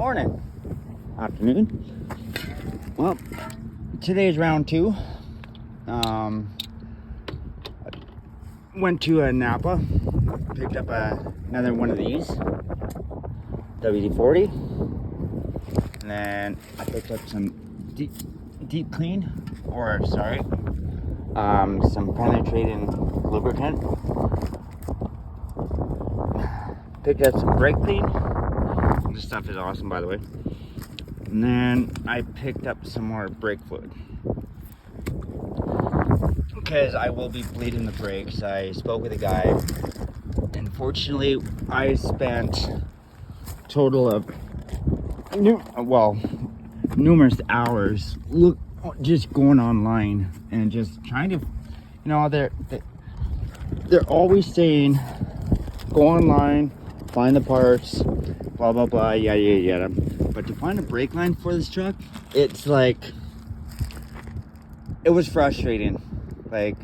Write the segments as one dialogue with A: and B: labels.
A: Morning. Afternoon. Well, today's round 2. Went to Napa, picked up another one of these, WD-40, and then I picked up some deep clean, some penetrating lubricant. Picked up some brake clean. This stuff is awesome, by the way. And then I picked up some more brake fluid, because I will be bleeding the brakes. I spoke with a guy. Unfortunately, I spent total of numerous hours just going online and just trying to, they're always saying go online, find the parts, blah blah blah, yada yada yada. But to find a brake line for this truck, it's like, it was frustrating. Like,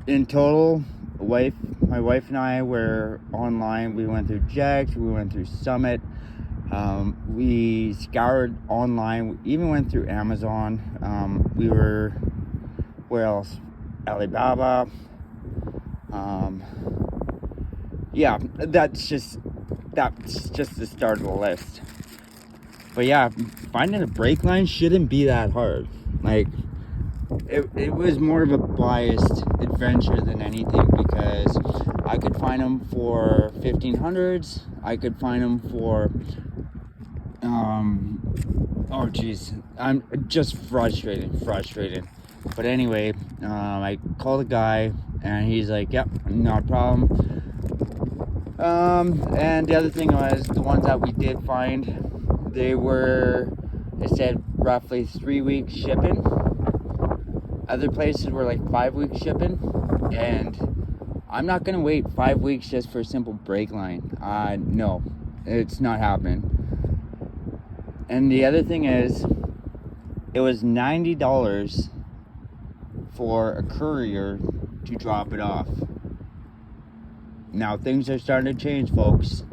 A: in total, my wife and I were online. We went through Jax, we went through Summit, we scoured online, we even went through Amazon. Where else? Alibaba. Yeah, that's just the start of the list. But yeah, finding a brake line shouldn't be that hard. Like, it was more of a biased adventure than anything, because I could find them for 1500s. I could find them for oh geez, I'm just frustrated. But anyway, I called the guy and he's like, yep, not a problem. And the other thing was, the ones that we did find, they said roughly 3 weeks shipping. Other places were like 5 weeks shipping, and I'm not gonna wait 5 weeks just for a simple brake line. No, it's not happening. And the other thing is, it was $90 for a courier to drop it off. Now things are starting to change, folks.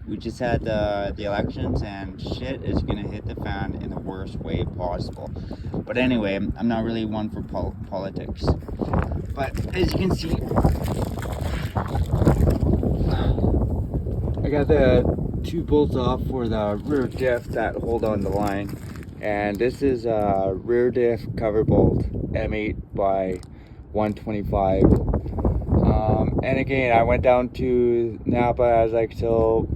A: We just had the elections, and shit is gonna hit the fan in the worst way possible. But anyway, I'm not really one for politics. But as you can see, I got the 2 bolts off for the rear diff that hold on the line. And this is a rear diff cover bolt, M8 by 125. And again, I went down to Napa. I was like, so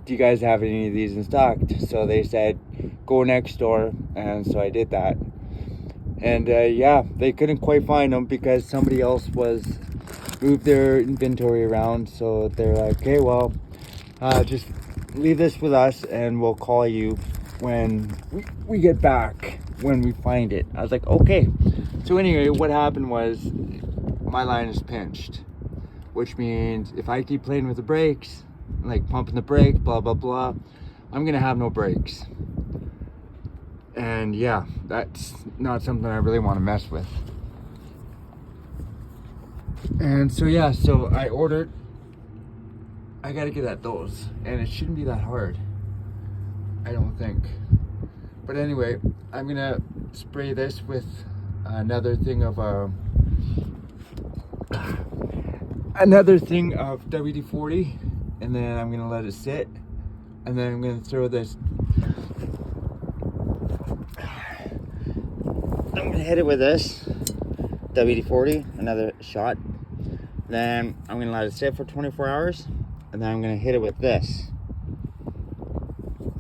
A: do you guys have any of these in stock? So they said, go next door. And so I did that. And yeah, they couldn't quite find them because somebody else moved their inventory around. So they're like, okay, well, just leave this with us and we'll call you when we get back, when we find it. I was like, okay. So anyway, what happened was, my line is pinched, which means if I keep playing with the brakes, like pumping the brakes, blah blah blah, I'm gonna have no brakes. And yeah, that's not something I really want to mess with. And so yeah, so I gotta get at those, and it shouldn't be that hard, I don't think. But anyway, I'm gonna spray this with another thing of WD-40, and then I'm gonna let it sit, and then I'm gonna throw this. I'm gonna hit it with this WD-40, another shot. Then I'm gonna let it sit for 24 hours, and then I'm gonna hit it with this.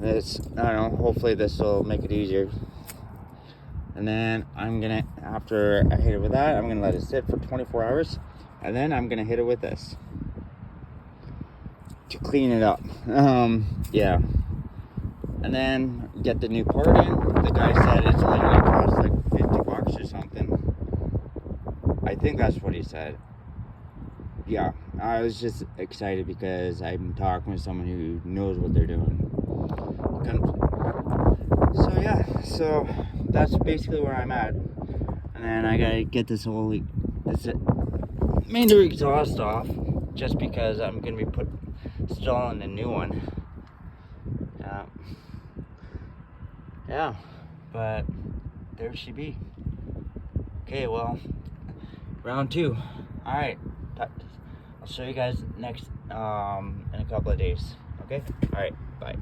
A: I don't know, hopefully this will make it easier. And then after I hit it with that, I'm gonna let it sit for 24 hours, and then I'm gonna hit it with this to clean it up. Yeah. And then get the new part in. The guy said it's only gonna cost like $50 or something. I think that's what he said. Yeah, I was just excited because I'm talking with someone who knows what they're doing. So yeah, so that's basically where I'm at. And then I gotta get this main exhaust off, just because I'm gonna be installing a new one. Yeah, but there she be. Okay, well, round 2. All right, I'll show you guys next in a couple of days. Okay, all right, bye.